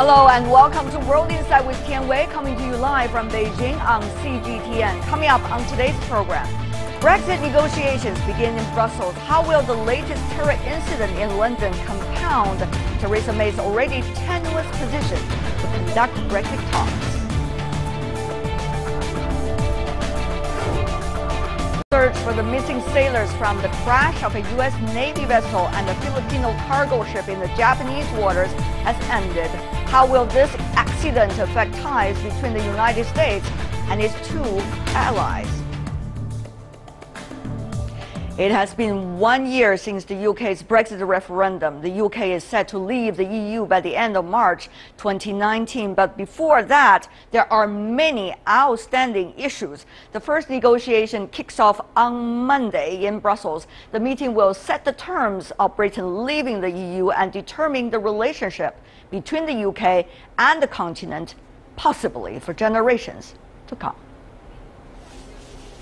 Hello and welcome to World Insight with Tian Wei, coming to you live from Beijing on CGTN. Coming up on today's program, Brexit negotiations begin in Brussels. How will the latest terror incident in London compound Theresa May's already tenuous position to conduct Brexit talks? Search for the missing sailors from the crash of a U.S. Navy vessel and a Filipino cargo ship in the Japanese waters has ended. How will this accident affect ties between the United States and its two allies? It has been 1 year since the UK's Brexit referendum. The UK is set to leave the EU by the end of March 2019. But before that, there are many outstanding issues. The first negotiation kicks off on Monday in Brussels. The meeting will set the terms of Britain leaving the EU and determine the relationship between the UK and the continent, possibly for generations to come.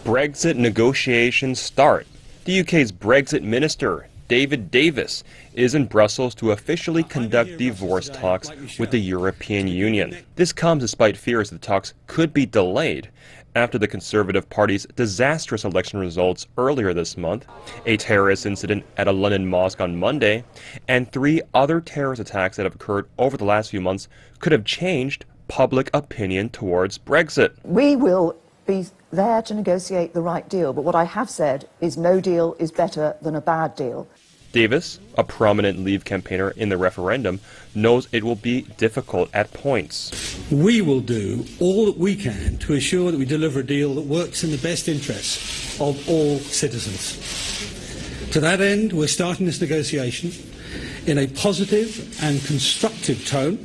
Brexit negotiations start. The UK's Brexit minister, David Davis, is in Brussels to officially conduct divorce talks with the European Union. This comes despite fears the talks could be delayed after the Conservative Party's disastrous election results earlier this month, a terrorist incident at a London mosque on Monday, and 3 other terrorist attacks that have occurred over the last few months could have changed public opinion towards Brexit. We will be there to negotiate the right deal, but what I have said is no deal is better than a bad deal. Davis, a prominent Leave campaigner in the referendum, knows it will be difficult at points. We will do all that we can to ensure that we deliver a deal that works in the best interests of all citizens. To that end, we're starting this negotiation in a positive and constructive tone,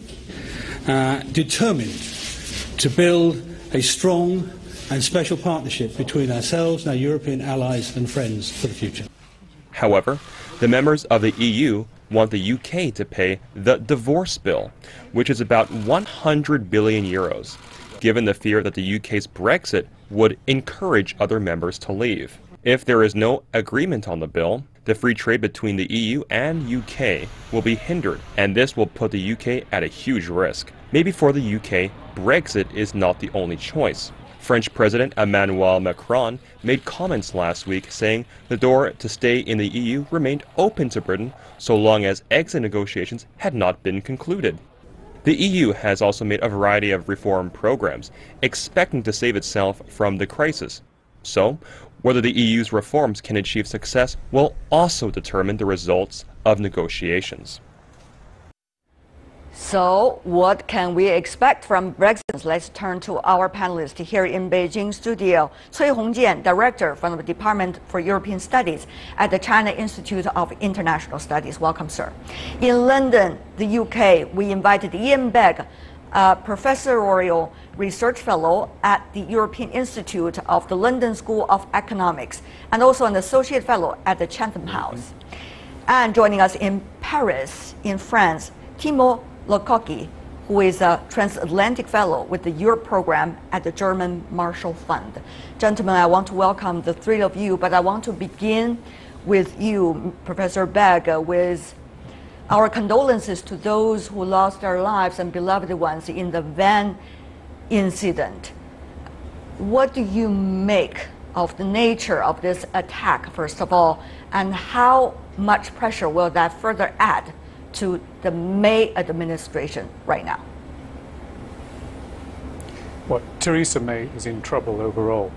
determined to build a strong and special partnership between ourselves and our European allies and friends for the future. However, the members of the EU want the UK to pay the divorce bill, which is about 100 billion euros, given the fear that the UK's Brexit would encourage other members to leave. If there is no agreement on the bill, the free trade between the EU and UK will be hindered, and this will put the UK at a huge risk. Maybe for the UK, Brexit is not the only choice. French President Emmanuel Macron made comments last week saying the door to stay in the EU remained open to Britain so long as exit negotiations had not been concluded. The EU has also made a variety of reform programs, expecting to save itself from the crisis. So, whether the EU's reforms can achieve success will also determine the results of negotiations. So, what can we expect from Brexit? Let's turn to our panelists here in Beijing studio. Cui Hongjian, Director from the Department for European Studies at the China Institute of International Studies. Welcome, sir. In London, the UK, we invited Ian Begg, a professorial research fellow at the European Institute of the London School of Economics, and also an associate fellow at the Chatham House. And joining us in Paris, in France, Timo Lokoki, who is a transatlantic fellow with the Europe program at the German Marshall Fund. Gentlemen, I want to welcome the 3 of you, but I want to begin with you, Professor Begg, with our condolences to those who lost their lives and beloved ones in the van incident. What do you make of the nature of this attack, first of all, and how much pressure will that further add to the May administration right now? Well, Theresa May is in trouble overall.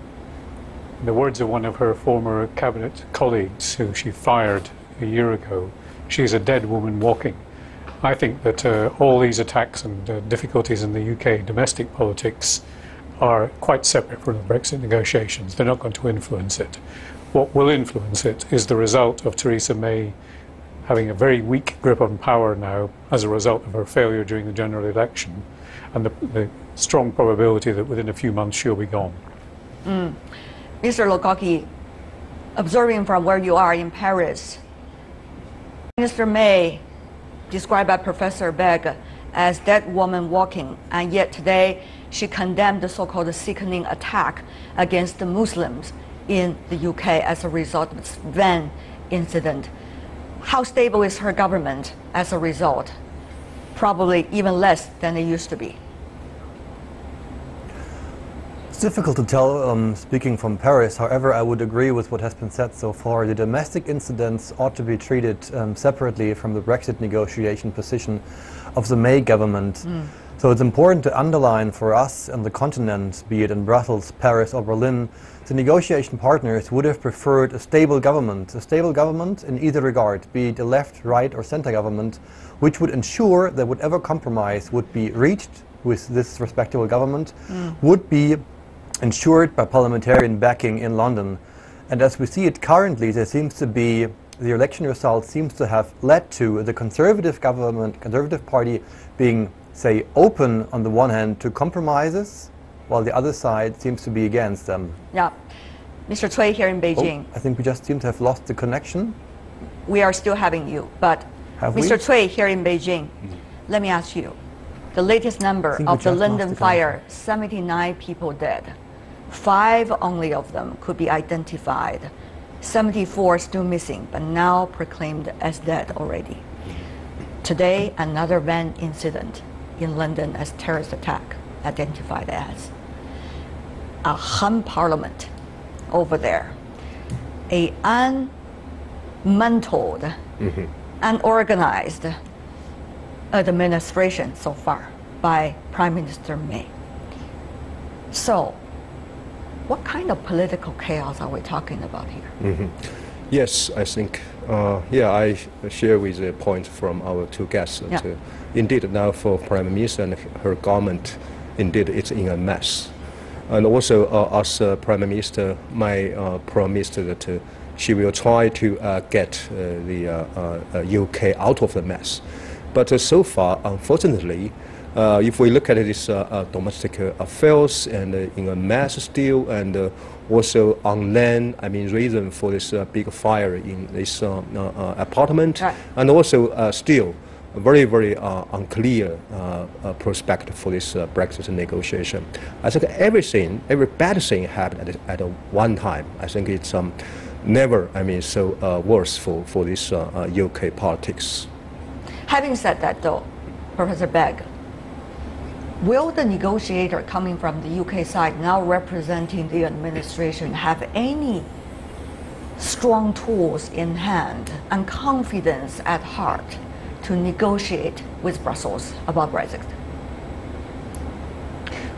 In the words of one of her former cabinet colleagues who she fired a year ago, she's a dead woman walking. I think that all these attacks and difficulties in the UK domestic politics are quite separate from the Brexit negotiations. They're not going to influence it. What will influence it is the result of Theresa May having a very weak grip on power now as a result of her failure during the general election, and the strong probability that within a few months she'll be gone. Mr. Lokoki, observing from where you are in Paris, Minister May, described by Professor Begg as dead woman walking, and yet today she condemned the so-called sickening attack against the Muslims in the UK as a result of this van incident. How stable is her government as a result? probably even less than they used to be. It's difficult to tell, speaking from Paris. However, I would agree with what has been said so far. The domestic incidents ought to be treated separately from the Brexit negotiation position of the May government. So it's important to underline for us on the continent, be it in Brussels, Paris or Berlin, the negotiation partners would have preferred a stable government in either regard, be it a left, right or center government, which would ensure that whatever compromise would be reached with this respectable government would be ensured by parliamentarian backing in London. And as we see it currently, there seems to be, the election result seems to have led to the Conservative government, Conservative Party being, say, open on the one hand to compromises, while the other side seems to be against them. Yeah. Mr. Cui here in Beijing. I think we just seem to have lost the connection. We are still having you, but Mr. Cui here in Beijing, let me ask you, the latest number of the London fire, 79 people dead. 5 only of them could be identified. 74 still missing, but now proclaimed as dead already. Today, another van incident in London as terrorist attack, identified as a hung parliament over there, a unmentored, unorganized administration so far by Prime Minister May. So, what kind of political chaos are we talking about here? Yes, I think, I share with the point from our two guests. That, indeed, now for Prime Minister and her government, indeed, it's in a mess. And also, as Prime Minister May promised that she will try to get the UK out of the mess. But so far, unfortunately, if we look at this domestic affairs and in a mess still, and also on land, I mean, reason for this big fire in this apartment, and also still a very, very unclear prospect for this Brexit negotiation. I think every bad thing happened at one time. I think it's never, I mean, so worse for this UK politics. Having said that, though, Professor Begg, will the negotiator coming from the UK side now representing the administration have any strong tools in hand and confidence at heart to negotiate with Brussels about Brexit?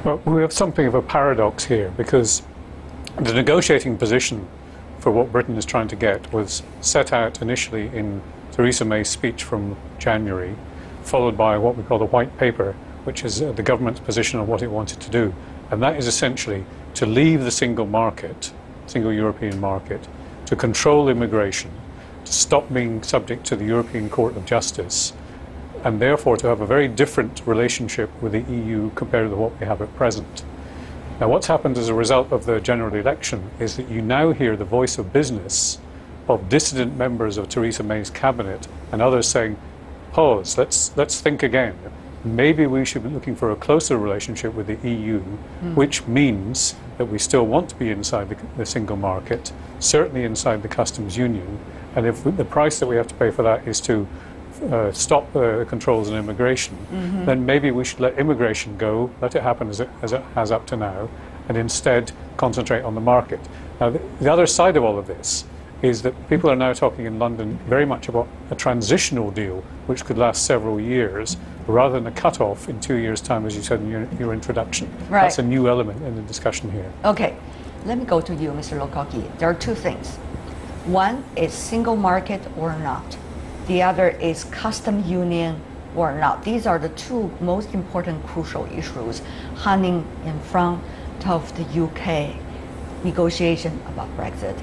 Well, we have something of a paradox here, because the negotiating position for what Britain is trying to get was set out initially in Theresa May's speech from January, followed by what we call the White Paper, which is the government's position on what it wanted to do. And that is essentially to leave the single market, single European market, to control immigration, to stop being subject to the European Court of Justice, and therefore to have a very different relationship with the EU compared to what we have at present. Now, what's happened as a result of the general election is that you now hear the voice of business of dissident members of Theresa May's cabinet and others saying, pause, let's think again. Maybe we should be looking for a closer relationship with the EU, which means that we still want to be inside the single market, certainly inside the customs union, and if the price that we have to pay for that is to stop the controls on immigration, then maybe we should let immigration go, let it happen as it has up to now, and instead concentrate on the market. Now, the other side of all of this is that people are now talking in London very much about a transitional deal which could last several years, rather than a cut-off in 2 years' time, as you said in your introduction. Right. That's a new element in the discussion here. Okay, let me go to you, Mr. Lokoki. There are two things. One is single market or not. The other is custom union or not. These are the two most important crucial issues hanging in front of the UK negotiation about Brexit.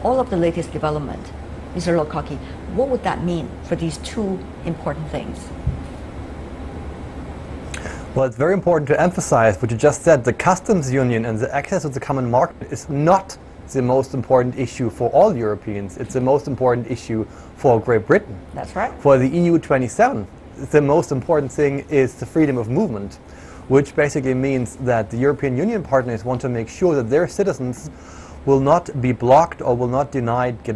All of the latest development, Mr. Lokoki, what would that mean for these two important things? Well, it's very important to emphasize what you just said. The customs union and the access to the common market is not the most important issue for all Europeans. It's the most important issue for Great Britain. That's right. For the EU 27, the most important thing is the freedom of movement, which basically means that the European Union partners want to make sure that their citizens will not be blocked or will not get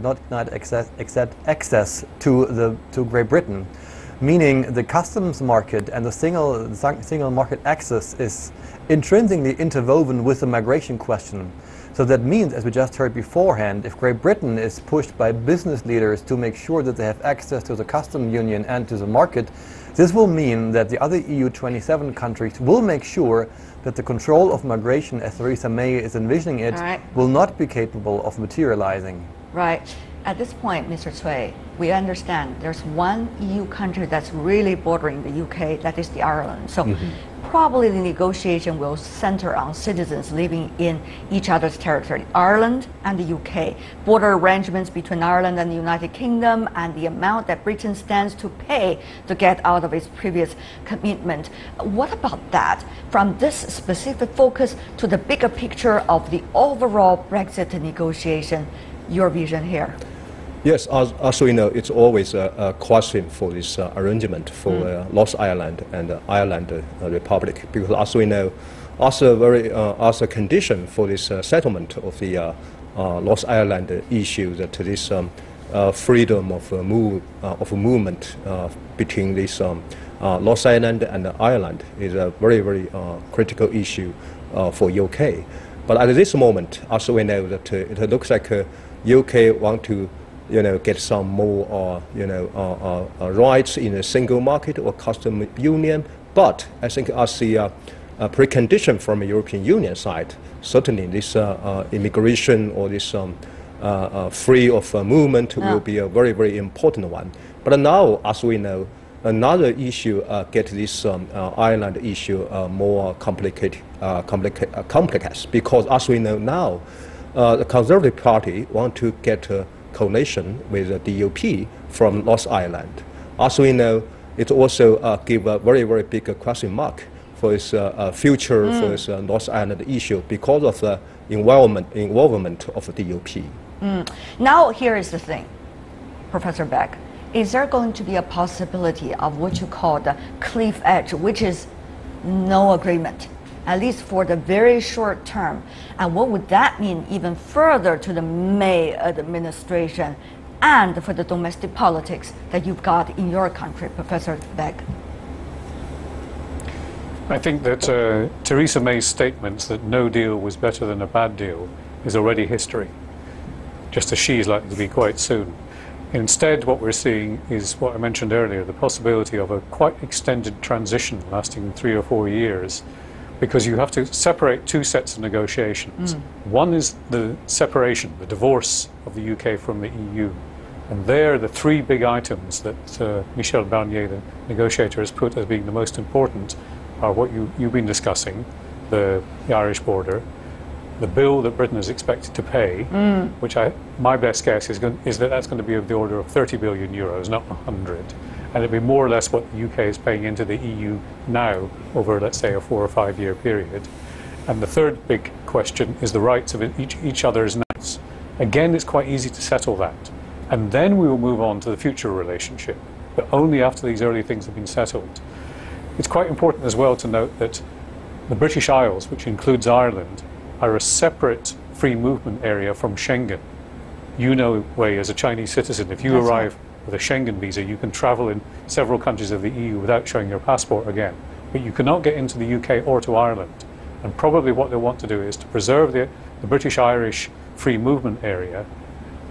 not denied access to Great Britain. meaning the customs market and the single market access is intrinsically interwoven with the migration question. So that means, as we just heard beforehand, if Great Britain is pushed by business leaders to make sure that they have access to the customs union and to the market, this will mean that the other EU 27 countries will make sure that the control of migration, as Theresa May is envisioning it, will not be capable of materializing. Right. At this point, Mr. Cui, we understand there's one EU country that's really bordering the UK, that is the Ireland. So probably the negotiation will center on citizens living in each other's territory, Ireland and the UK, border arrangements between Ireland and the United Kingdom, and the amount that Britain stands to pay to get out of its previous commitment. What about that? From this specific focus to the bigger picture of the overall Brexit negotiation, your vision here? Yes, as we know, it's always a question for this arrangement for North Ireland and Ireland Republic, because as we know, as a condition for this settlement of the North Ireland issue, that this freedom of movement between this North Ireland and Ireland is a very, very critical issue for UK. But at this moment, as we know, that it looks like UK want to get some more rights in a single market or customs union. But I think as the precondition from the European Union side, certainly this immigration or this free of movement will be a very, very important one. But now, as we know, another issue get this Ireland issue more complicated, because as we know now, the Conservative Party want to get coalition with the DUP from North Ireland. As we know, it also give a very, very big question mark for its future for its North Ireland issue because of the involvement of the DUP. Now, here is the thing, Professor Beck. Is there going to be a possibility of what you call the cliff edge, which is no agreement, at least for the very short term? And what would that mean even further to the May administration and for the domestic politics that you've got in your country, Professor Beck? I think that Theresa May's statements that no deal was better than a bad deal is already history, just as she's likely to be quite soon. Instead, what we're seeing is what I mentioned earlier, the possibility of a quite extended transition lasting 3 or 4 years, because you have to separate two sets of negotiations. One is the separation, the divorce of the UK from the EU. And there, the three big items that Michel Barnier, the negotiator, has put as being the most important are what you've been discussing, the Irish border, the bill that Britain is expected to pay, which my best guess is that that's going to be of the order of 30 billion euros, not 100. And it'll be more or less what the UK is paying into the EU now over, let's say, a 4 or 5 year period. And the third big question is the rights of each other's nationals. Again, it's quite easy to settle that. And then we will move on to the future relationship, but only after these early things have been settled. It's quite important as well to note that the British Isles, which includes Ireland, are a separate free movement area from Schengen. You know, Wei, as a Chinese citizen, if you arrive with a Schengen visa, you can travel in several countries of the EU without showing your passport again. But you cannot get into the UK or to Ireland. And probably what they want to do is to preserve the British-Irish free movement area,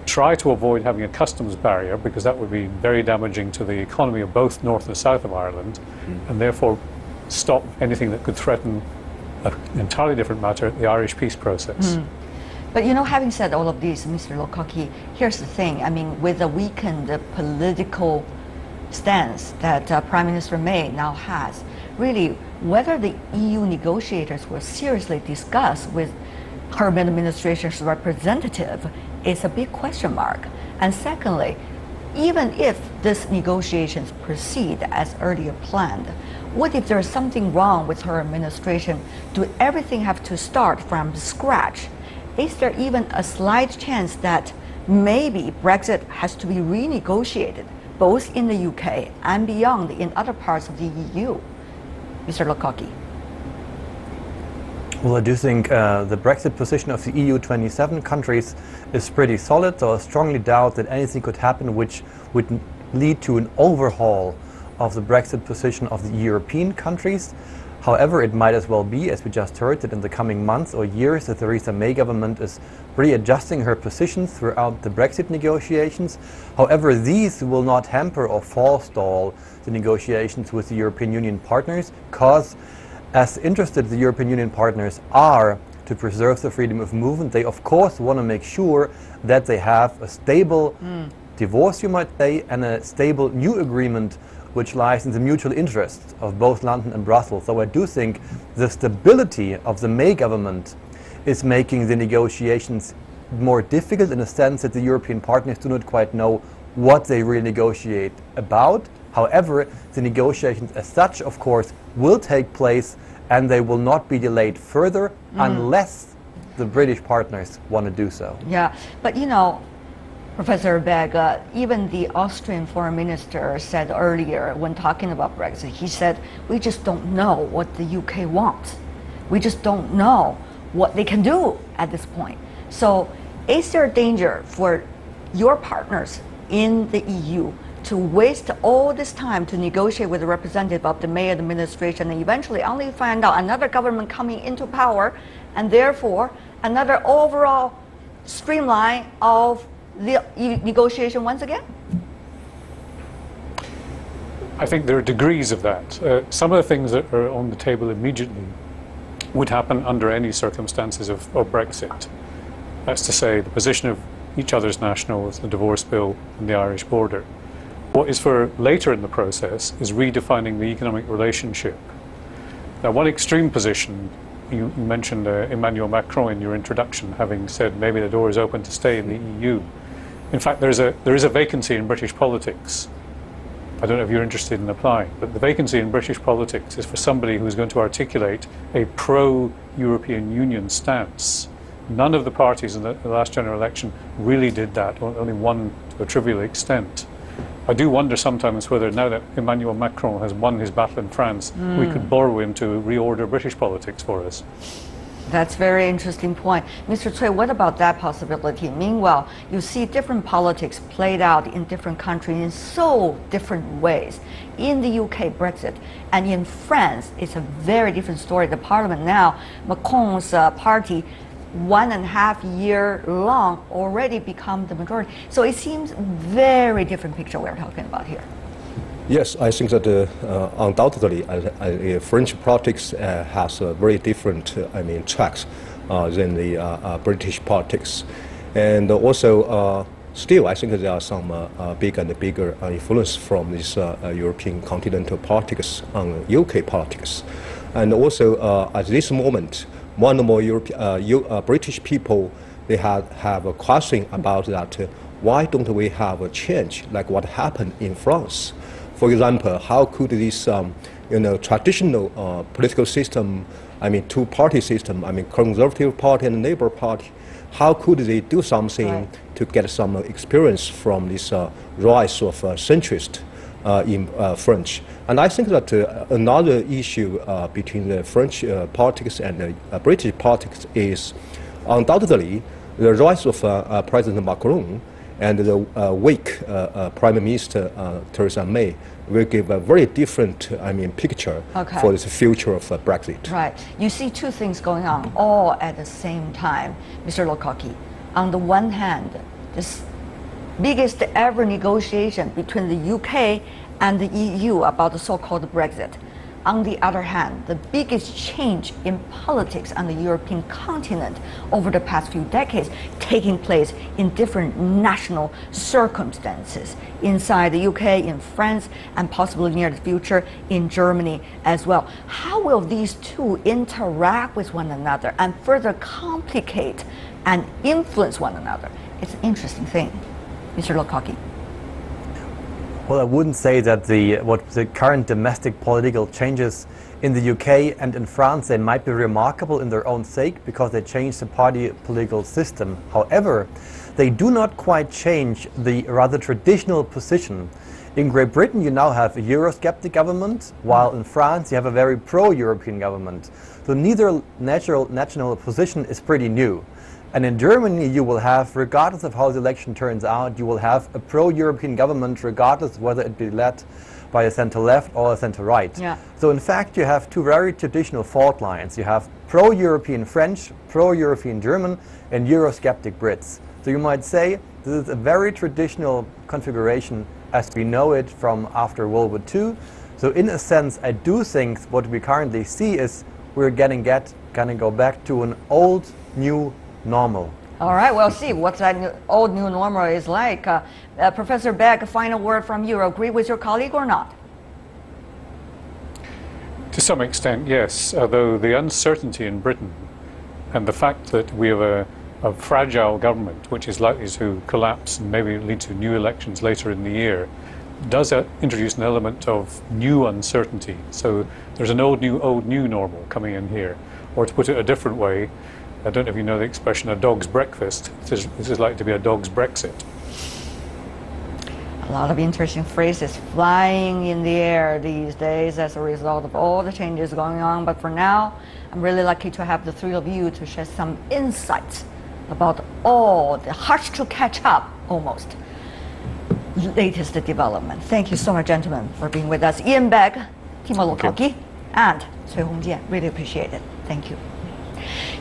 try to avoid having a customs barrier, because that would be very damaging to the economy of both North and South of Ireland, and therefore stop anything that could threaten an entirely different matter, the Irish peace process. But having said all of this, Mr. Lokaki, here's the thing. I mean, with a weakened political stance that Prime Minister May now has, really, whether the EU negotiators will seriously discuss with her administration's representative is a big question mark. And secondly, even if these negotiations proceed as earlier planned, what if there's something wrong with her administration? Do everything have to start from scratch? Is there even a slight chance that maybe Brexit has to be renegotiated, both in the UK and beyond in other parts of the EU? Mr. Lokaki. Well, I do think the Brexit position of the EU 27 countries is pretty solid, so I strongly doubt that anything could happen which would lead to an overhaul of the Brexit position of the European countries. However, it might as well be, as we just heard, that in the coming months or years the Theresa May government is readjusting her positions throughout the Brexit negotiations. However, these will not hamper or forestall the negotiations with the European Union partners, because as interested the European Union partners are to preserve the freedom of movement, they of course want to make sure that they have a stable divorce, you might say, and a stable new agreement which lies in the mutual interest of both London and Brussels. So I do think the stability of the May government is making the negotiations more difficult, in a sense that the European partners do not quite know what they really negotiate about. However, the negotiations as such, of course, will take place, and they will not be delayed further unless the British partners want to do so. Yeah, but you know, Professor Begg, even the Austrian foreign minister said earlier when talking about Brexit, he said, we just don't know what the UK wants. We just don't know what they can do at this point. So is there a danger for your partners in the EU to waste all this time to negotiate with the representative of the May administration and eventually only find out another government coming into power, and therefore another overall streamline of the negotiation once again? I think there are degrees of that. Some of the things that are on the table immediately would happen under any circumstances of Brexit. That's to say, the position of each other's nationals, the divorce bill and the Irish border. What is for later in the process is redefining the economic relationship. Now, one extreme position, you mentioned Emmanuel Macron in your introduction, having said maybe the door is open to stay in the EU. In fact, there is a vacancy in British politics. I don't know if you're interested in applying, but the vacancy in British politics is for somebody who's going to articulate a pro-European Union stance. None of the parties in the last general election really did that, only one to a trivial extent. I do wonder sometimes whether now that Emmanuel Macron has won his battle in France, we could borrow him to reorder British politics for us. That's a very interesting point. Mr. Cui, what about that possibility? Meanwhile, you see different politics played out in different countries in so different ways. In the UK, Brexit, and in France, it's a very different story. The parliament now, Macron's party, 1.5 year long, already become the majority. So it seems very different picture we're talking about here. Yes, I think that undoubtedly French politics has a very different tracks than the British politics. And also, still, I think there are some big and bigger influence from this European continental politics on UK politics. And also, at this moment, more and more British people, they have a question about that. Why don't we have a change like what happened in France? For example, how could this traditional political system, two-party system, Conservative Party and Labour Party, how could they do something to get some experience from this rise of centrist in French? And I think that another issue between the French politics and the British politics is undoubtedly the rise of President Macron and the weak Prime Minister Theresa May will give a very different picture for the future of Brexit. Right. You see two things going on all at the same time, Mr. Lokaki. On the one hand, this biggest ever negotiation between the UK and the EU about the so-called Brexit. On the other hand, the biggest change in politics on the European continent over the past few decades taking place in different national circumstances inside the UK, in France, and possibly near the future in Germany as well. How will these two interact with one another and further complicate and influence one another? It's an interesting thing. Mr. Lokaki. Well, I wouldn't say that the current domestic political changes in the UK and in France, they might be remarkable in their own sake because they change the party political system. However, they do not quite change the rather traditional position. In Great Britain, you now have a Eurosceptic government, while in France, you have a very pro-European government. So neither national position is pretty new. And in Germany, you will have, regardless of how the election turns out, you will have a pro-European government, regardless of whether it be led by a center-left or a center-right. Yeah. So in fact, you have two very traditional fault lines. You have pro-European French, pro-European German, and Eurosceptic Brits. So you might say this is a very traditional configuration as we know it from after World War II. So in a sense, I do think what we currently see is we're gonna go back to an old, new normal. All right, we'll see what that old new normal is like. Professor Beck, a final word from you. Agree with your colleague or not? To some extent, yes, although the uncertainty in Britain and the fact that we have a fragile government which is likely to collapse and maybe lead to new elections later in the year does introduce an element of new uncertainty. So there's an old new normal coming in here. Or to put it a different way, I don't know if you know the expression, a dog's breakfast. This is likely to be a dog's Brexit. A lot of interesting phrases flying in the air these days as a result of all the changes going on. But for now, I'm really lucky to have the three of you to share some insights about all the hard to catch up almost latest development. Thank you so much, gentlemen, for being with us. Ian Beck, Timo Lokaki, and Cui Hongjian. Really appreciate it. Thank you.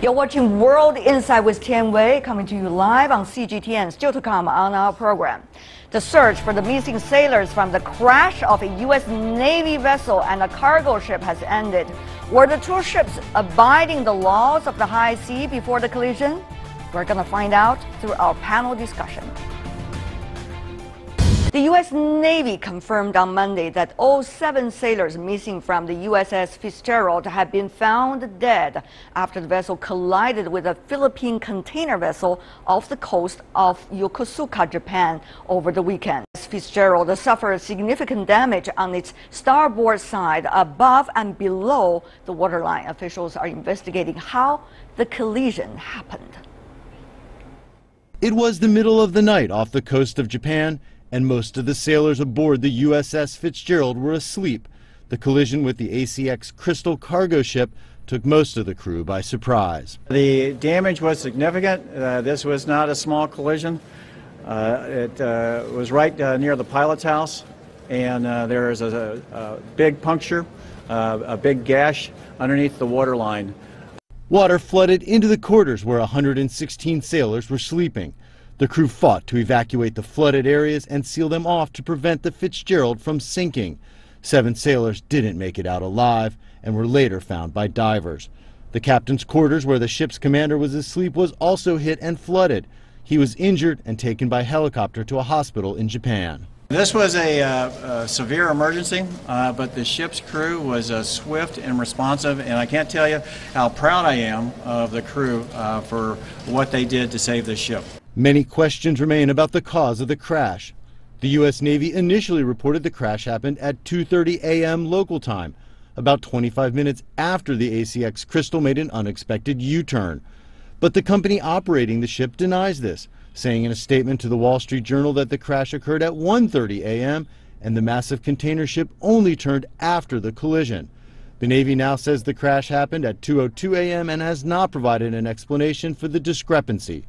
You're watching World Insight with Tian Wei, coming to you live on CGTN. Still to come on our program. The search for the missing sailors from the crash of a U.S. Navy vessel and a cargo ship has ended. Were the two ships abiding the laws of the high sea before the collision? We're going to find out through our panel discussion. The U.S. Navy confirmed on Monday that all 7 sailors missing from the USS Fitzgerald had been found dead after the vessel collided with a Philippine container vessel off the coast of Yokosuka, Japan, over the weekend. Fitzgerald suffered significant damage on its starboard side, above and below the waterline. Officials are investigating how the collision happened. It was the middle of the night off the coast of Japan, and most of the sailors aboard the USS Fitzgerald were asleep. The collision with the ACX Crystal cargo ship took most of the crew by surprise. The damage was significant. This was not a small collision. It was right near the pilot's house, and there is a big puncture, a big gash underneath the waterline. Water flooded into the quarters where 116 sailors were sleeping. The crew fought to evacuate the flooded areas and seal them off to prevent the Fitzgerald from sinking. 7 sailors didn't make it out alive and were later found by divers. The captain's quarters, where the ship's commander was asleep, was also hit and flooded. He was injured and taken by helicopter to a hospital in Japan. This was a severe emergency, but the ship's crew was swift and responsive, and I can't tell you how proud I am of the crew for what they did to save the ship. Many questions remain about the cause of the crash. The U.S. Navy initially reported the crash happened at 2:30 a.m. local time, about 25 minutes after the ACX Crystal made an unexpected U-turn. But the company operating the ship denies this, saying in a statement to the Wall Street Journal that the crash occurred at 1:30 a.m. and the massive container ship only turned after the collision. The Navy now says the crash happened at 2:02 a.m. and has not provided an explanation for the discrepancy.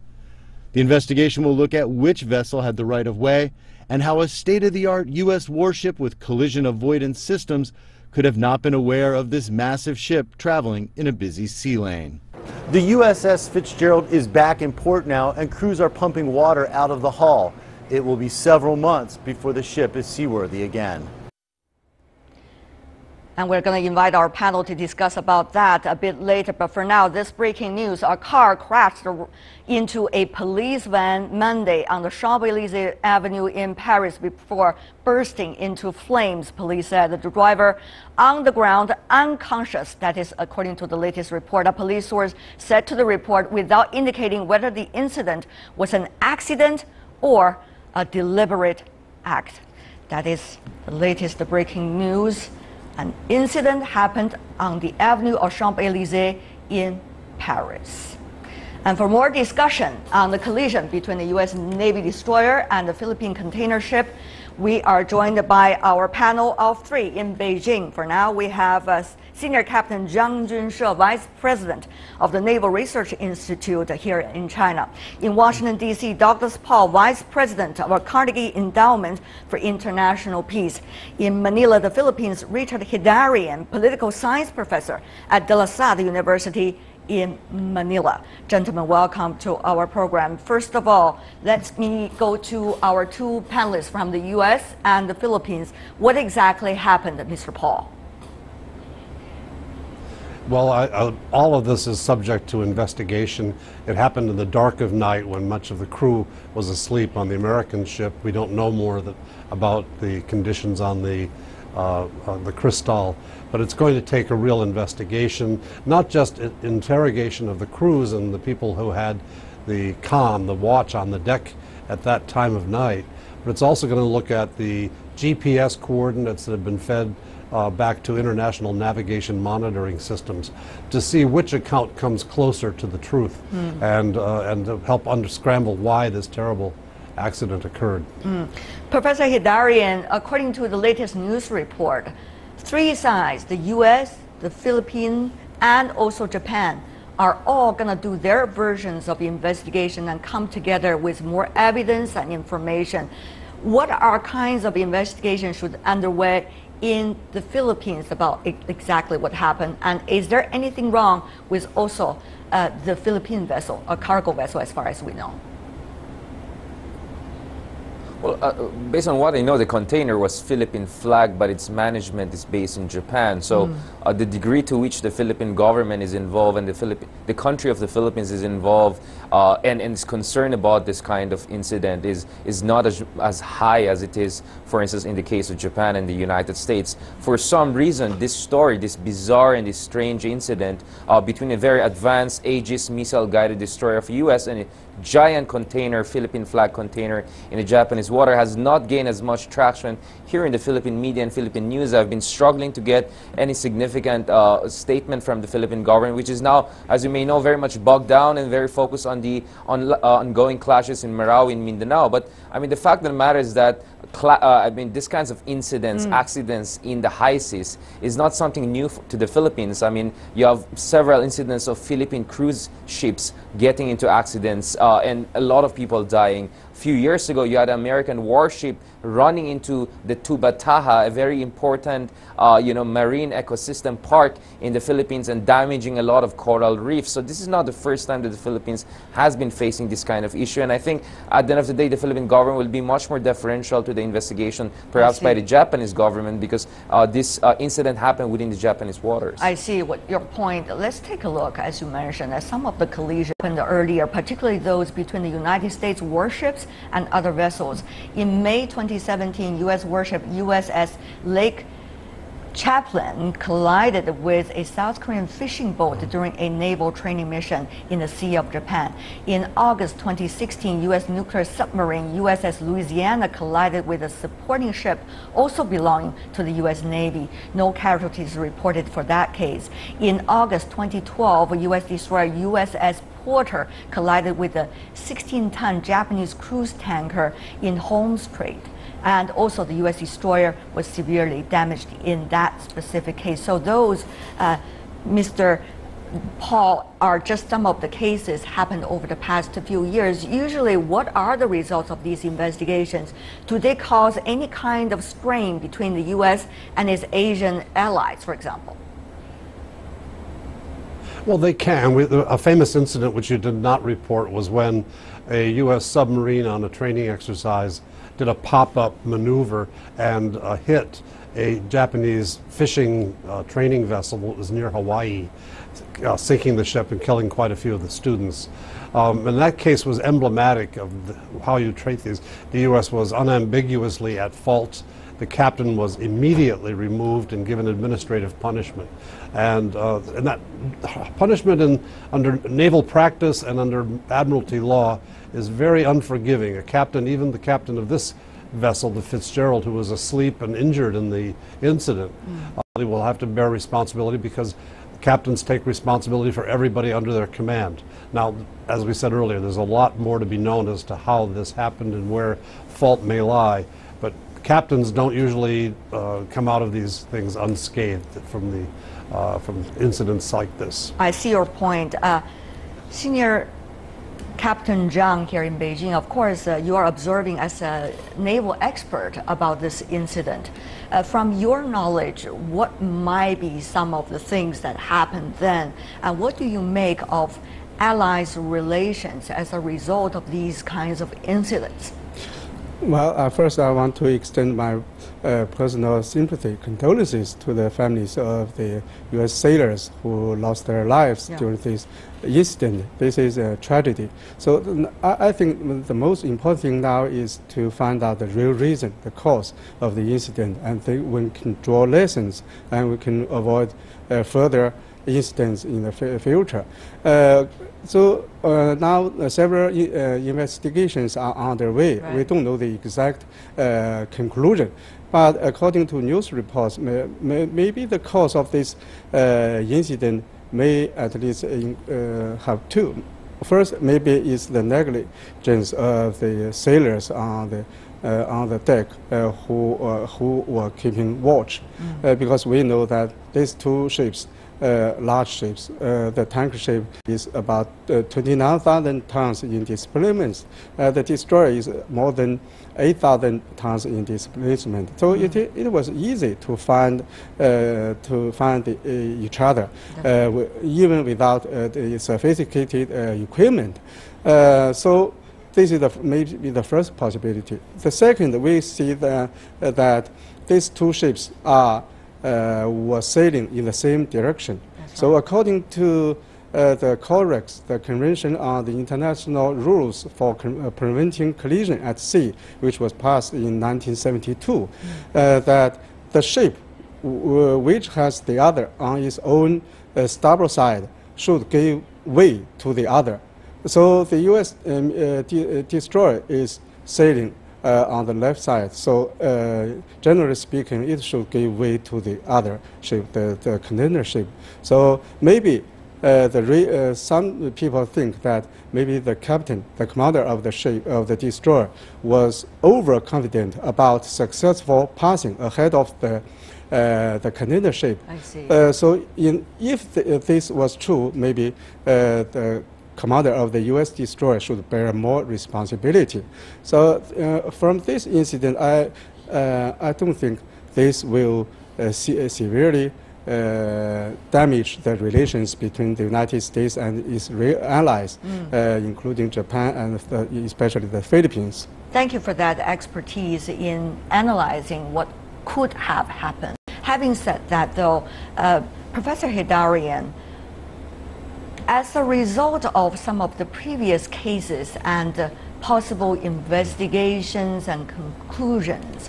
The investigation will look at which vessel had the right-of-way and how a state-of-the-art U.S. warship with collision avoidance systems could have not been aware of this massive ship traveling in a busy sea lane. The USS Fitzgerald is back in port now, and crews are pumping water out of the hull. It will be several months before the ship is seaworthy again. And we're going to invite our panel to discuss about that a bit later. But for now, this breaking news: a car crashed into a police van Monday on the Champs-Élysées Avenue in Paris before bursting into flames, police said. The driver on the ground unconscious. That is according to the latest report. A police source said to the report without indicating whether the incident was an accident or a deliberate act. That is the latest breaking news. An incident happened on the Avenue of Champs-Élysées in Paris. And for more discussion on the collision between the U.S. Navy destroyer and the Philippine container ship, we are joined by our panel of 3 in Beijing. For now, we have Senior Captain Zhang Junshe, Vice President of the Naval Research Institute here in China. In Washington, D.C., Douglas Paul, Vice President of the Carnegie Endowment for International Peace. In Manila, the Philippines, Richard Hidarian, Political Science Professor at De La Salle University in Manila. Gentlemen, welcome to our program. First of all, let me go to our two panelists from the U.S. and the Philippines. What exactly happened, Mr. Paul? Well, all of this is subject to investigation. It happened in the dark of night when much of the crew was asleep on the American ship. We don't know more about the conditions on the Cristal, but it's going to take a real investigation, not just interrogation of the crews and the people who had the watch on the deck at that time of night, but it's also going to look at the GPS coordinates that have been fed back to international navigation monitoring systems to see which account comes closer to the truth and to help unscramble why this terrible accident occurred. Professor Hidarian, according to the latest news report, three sides, the U.S., the Philippines, and also Japan, are all going to do their versions of investigation and come together with more evidence and information. What are kinds of investigations should underway in the Philippines about exactly what happened? And is there anything wrong with also the Philippine vessel, a cargo vessel, as far as we know? Well, based on what I know, the container was Philippine flagged, but its management is based in Japan. So the degree to which the Philippine government is involved and the country of the Philippines is involved and is concerned about this kind of incident is not as high as it is, for instance, in the case of Japan and the United States. For some reason, this story, this bizarre and this strange incident between a very advanced Aegis missile-guided destroyer of the U.S. and a giant container, Philippine flag container in the Japanese water has not gained as much traction here in the Philippine media and Philippine news. I've been struggling to get any significant statement from the Philippine government, which is now, as you may know, very much bogged down and very focused on the ongoing clashes in Marawi and Mindanao. But I mean, the fact of the matter is that these kinds of incidents, accidents in the high seas is not something new to the Philippines. I mean, you have several incidents of Philippine cruise ships getting into accidents and a lot of people dying. A few years ago, you had an American warship running into the Tubataha, a very important marine ecosystem park in the Philippines, and damaging a lot of coral reefs. So this is not the first time that the Philippines has been facing this kind of issue. And I think at the end of the day, the Philippine government will be much more deferential to the investigation, perhaps by the Japanese government, because this incident happened within the Japanese waters. I see what your point. Let's take a look, as you mentioned, at some of the collisions happened earlier, particularly those between the United States warships and other vessels. In May 2017, U.S. warship USS Lake Chaplin collided with a South Korean fishing boat during a naval training mission in the Sea of Japan. In August 2016, U.S. nuclear submarine USS Louisiana collided with a supporting ship also belonging to the U.S. Navy. No casualties reported for that case. In August 2012, a U.S. destroyer USS Porter collided with a 16-ton Japanese cruise tanker in Holmes Strait. And also the U.S. destroyer was severely damaged in that specific case. So those, Mr. Paul, are just some of the cases happened over the past few years. Usually, what are the results of these investigations? Do they cause any kind of strain between the U.S. and its Asian allies, for example? Well, they can. A famous incident which you did not report was when a U.S. submarine on a training exercise did a pop-up maneuver and hit a Japanese fishing training vessel that was near Hawaii, sinking the ship and killing quite a few of the students. And that case was emblematic of how you treat these. The U.S. was unambiguously at fault. The captain was immediately removed and given administrative punishment. And that punishment under naval practice and under admiralty law is very unforgiving. A captain, even the captain of this vessel, the Fitzgerald, who was asleep and injured in the incident, they will have to bear responsibility because captains take responsibility for everybody under their command. Now, as we said earlier, there's a lot more to be known as to how this happened and where fault may lie. But captains don't usually come out of these things unscathed from incidents like this. I see your point. Senior Captain Zhang here in Beijing, of course, you are observing as a naval expert about this incident. From your knowledge, what might be some of the things that happened then, and what do you make of Allies' relations as a result of these kinds of incidents? Well, first I want to extend my personal sympathy, condolences to the families of the U.S. sailors who lost their lives during this incident. This is a tragedy. So I think the most important thing now is to find out the real reason, the cause of the incident, and then we can draw lessons and we can avoid further incidents in the future. So now several investigations are underway. Right. We don't know the exact conclusion, but according to news reports, maybe the cause of this incident may at least have two. First, maybe it's the negligence of the sailors on the deck who were keeping watch, because we know that these two ships, large ships. The tanker ship is about 29,000 tons in displacement. The destroyer is more than 8,000 tons in displacement. So it was easy to find each other, even without the sophisticated equipment. So this is maybe the first possibility. The second, we see that these two ships were sailing in the same direction. So according to the COREX, the Convention on the International Rules for Preventing Collision at Sea, which was passed in 1972, that the ship which has the other on its own starboard side should give way to the other. So the U.S. destroyer is sailing on the left side. So generally speaking, it should give way to the other ship, the container ship. So maybe some people think that maybe the captain, the commander of the ship, of the destroyer, was overconfident about successful passing ahead of the container ship. I see. So if this was true, maybe the commander of the U.S. destroyer should bear more responsibility. So from this incident, I don't think this will severely damage the relations between the United States and its allies, including Japan and especially the Philippines. Thank you for that expertise in analyzing what could have happened. Having said that, though, Professor Heydarian, as a result of some of the previous cases and possible investigations and conclusions,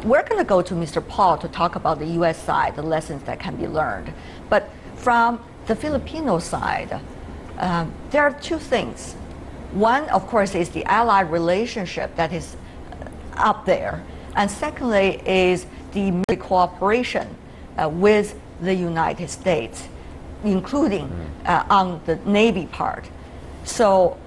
we're going to go to Mr. Paul to talk about the U.S. side, the lessons that can be learned. But from the Filipino side, there are two things. One, of course, is the allied relationship that is up there. And secondly is the military cooperation with the United States, including on the Navy part. So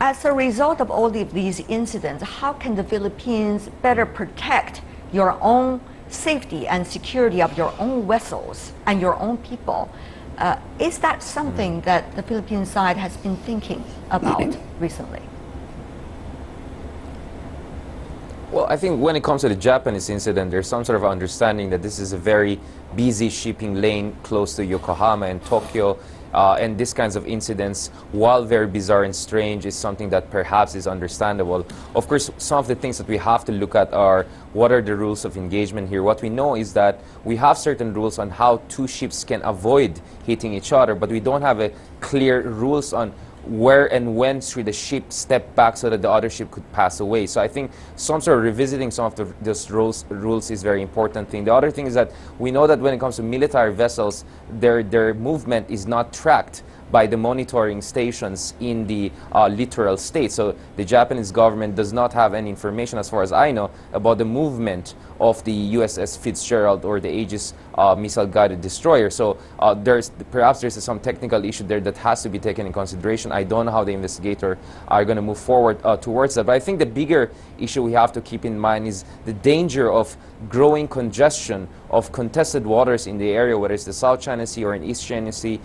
as a result of all of these incidents, how can the Philippines better protect your own safety and security of your own vessels and your own people? Is that something that the Philippine side has been thinking about recently? Well, I think when it comes to the Japanese incident, there's some sort of understanding that this is a very busy shipping lane close to Yokohama and Tokyo, and these kinds of incidents, while very bizarre and strange, is something that perhaps is understandable. Of course, some of the things that we have to look at are what are the rules of engagement here. What we know is that we have certain rules on how two ships can avoid hitting each other, but we don't have a clear rules on where and when should the ship step back so that the other ship could pass away. So I think some sort of revisiting some of those rules is a very important thing. The other thing is that we know that when it comes to military vessels, their movement is not tracked by the monitoring stations in the littoral state. So the Japanese government does not have any information, as far as I know, about the movement of the USS Fitzgerald or the Aegis missile-guided destroyer. So perhaps there's some technical issue there that has to be taken in consideration. I don't know how the investigators are going to move forward towards that. But I think the bigger issue we have to keep in mind is the danger of growing congestion of contested waters in the area, whether it's the South China Sea or in East China Sea,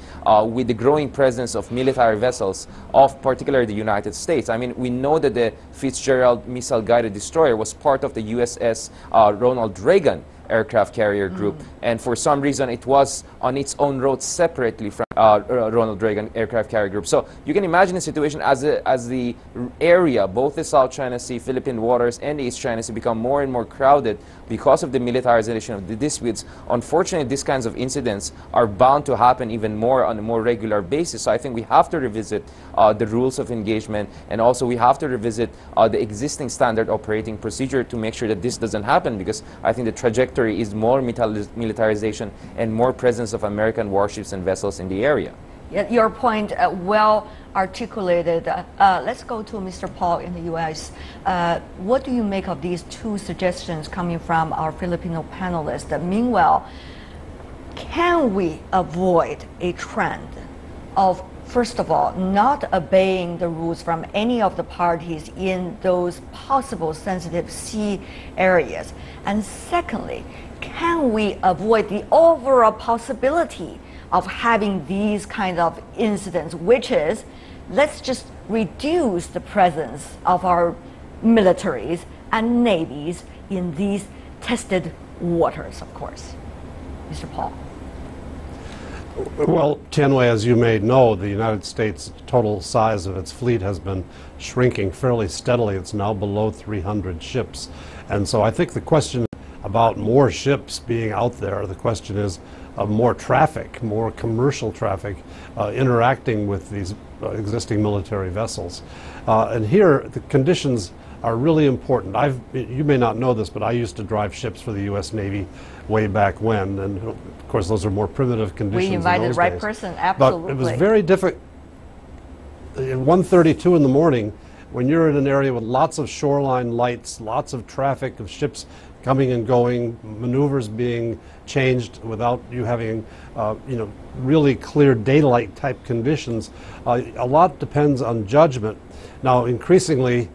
with the growing presence of military vessels of particularly the United States. I mean, we know that the Fitzgerald missile-guided destroyer was part of the USS Ronald Reagan aircraft carrier group, and for some reason it was on its own road separately from Ronald Reagan aircraft carrier group. So you can imagine a situation as the area, both the South China Sea, Philippine waters, and the East China Sea become more and more crowded because of the militarization of the disputes. Unfortunately, these kinds of incidents are bound to happen even more on a more regular basis. So I think we have to revisit the rules of engagement, and also we have to revisit the existing standard operating procedure to make sure that this doesn't happen, because I think the trajectory is more militarization and more presence of American warships and vessels in the area. Your point well articulated. Let's go to Mr. Paul in the U.S. What do you make of these two suggestions coming from our Filipino panelists? Meanwhile, can we avoid a trend of, first of all, not obeying the rules from any of the parties in those possible sensitive sea areas? And secondly, can we avoid the overall possibility of having these kind of incidents, which is, let's just reduce the presence of our militaries and navies in these tested waters, of course. Mr. Paul. Well, Tianwei, as you may know, the United States total size of its fleet has been shrinking fairly steadily. It's now below 300 ships. And so I think the question about more ships being out there, the question is more traffic, more commercial traffic interacting with these existing military vessels. And here the conditions are really important. You may not know this, but I used to drive ships for the U.S. Navy way back when, and of course those are more primitive conditions. We invited the right person, absolutely. But it was very difficult. At 1:32 in the morning, when you're in an area with lots of shoreline lights, lots of traffic of ships coming and going, maneuvers being changed without you having, really clear daylight type conditions, a lot depends on judgment. Now, increasingly,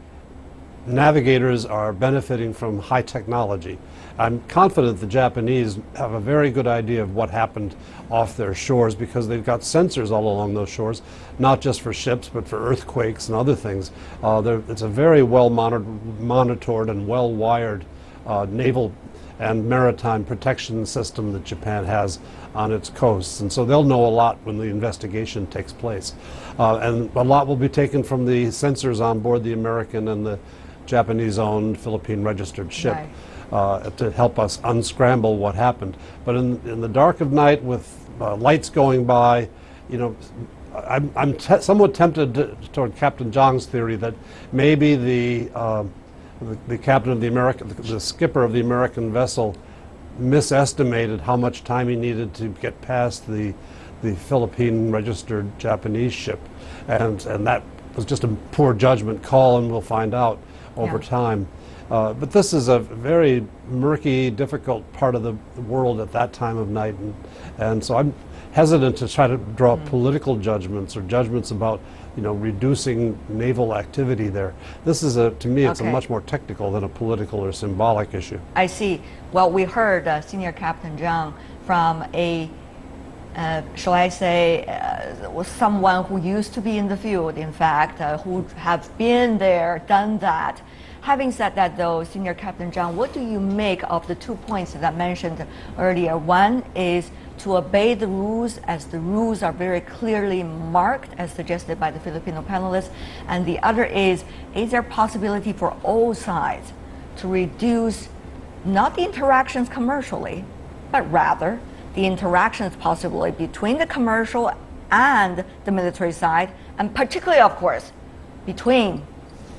navigators are benefiting from high technology. I'm confident the Japanese have a very good idea of what happened off their shores, because they've got sensors all along those shores, not just for ships, but for earthquakes and other things. It's a very well monitored and well-wired naval and maritime protection system that Japan has on its coasts. And so they'll know a lot when the investigation takes place. And a lot will be taken from the sensors on board the American and the Japanese-owned, Philippine-registered ship. Right. To help us unscramble what happened. But in the dark of night, with lights going by, I'm somewhat tempted toward Captain Zhang's theory that maybe the captain of the skipper of the American vessel misestimated how much time he needed to get past the Philippine-registered Japanese ship, and that was just a poor judgment call, and we'll find out over time. But this is a very murky, difficult part of the world at that time of night, and so I'm hesitant to try to draw political judgments or judgments about reducing naval activity there. This is to me, it's a much more technical than a political or symbolic issue. I see. Well, we heard Senior Captain Zhang from shall I say, was someone who used to be in the field, in fact, who have been there, done that. Having said that, though, Senior Captain Zhang, what do you make of the 2 points that I mentioned earlier? One is to obey the rules, as the rules are very clearly marked, as suggested by the Filipino panelists. And the other is there possibility for all sides to reduce not the interactions commercially, but rather the interactions possibly between the commercial and the military side, and particularly, of course, between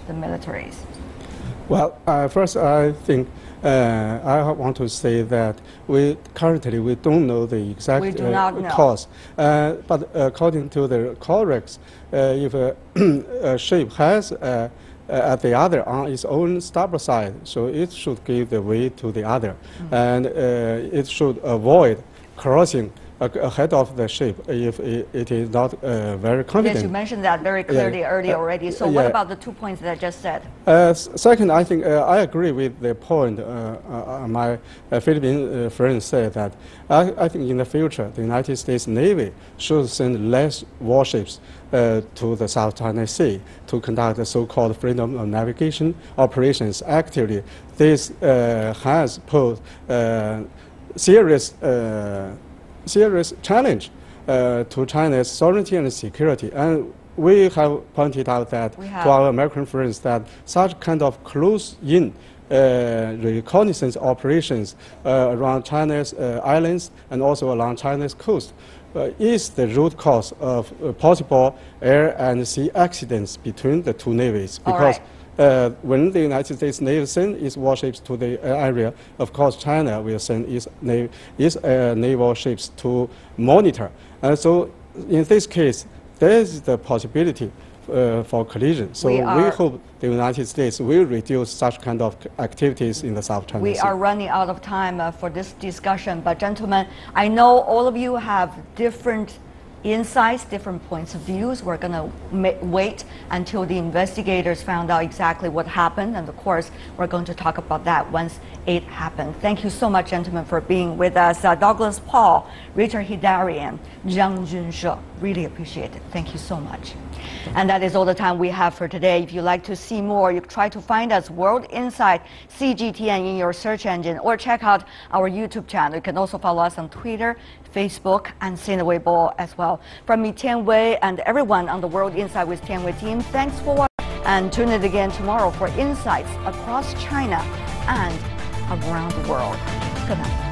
the militaries? Well, first I think I want to say that currently we don't know the exact cause. But according to the Corex, if a ship has at the other on its own starboard side, so it should give the way to the other, and it should avoid crossing ahead of the ship if it is not very confident. Yes, you mentioned that very clearly earlier already. So what about the 2 points that I just said? Second, I think I agree with the point my Philippine friend said that I think in the future the United States Navy should send less warships to the South China Sea to conduct the so-called freedom of navigation operations. Actually, this has posed serious challenge to China's sovereignty and security. And we have pointed out that to our American friends that such kind of close-in reconnaissance operations around China's islands and also along China's coast is the root cause of possible air and sea accidents between the two navies. Because when the United States Navy sends its warships to the area, of course China will send its naval ships to monitor. And so in this case, there is the possibility for collision. So we hope the United States will reduce such kind of activities in the South China Sea. We are running out of time for this discussion, but gentlemen, I know all of you have different insights, different points of views. We're going to wait until the investigators found out exactly what happened, and of course we're going to talk about that once it happened. Thank you so much, gentlemen, for being with us. Douglas Paul, Richard Hidarian, Zhang Junshe, really appreciate it. Thank you so much. And that is all the time we have for today. If you'd like to see more, you try to find us World Insight CGTN in your search engine, or check out our YouTube channel. You can also follow us on Twitter, Facebook, and Sina Weibo as well. From me, Tian Wei, and everyone on the World Insight with Tian Wei team, thanks for watching, and tune in again tomorrow for insights across China and around the world. Good night.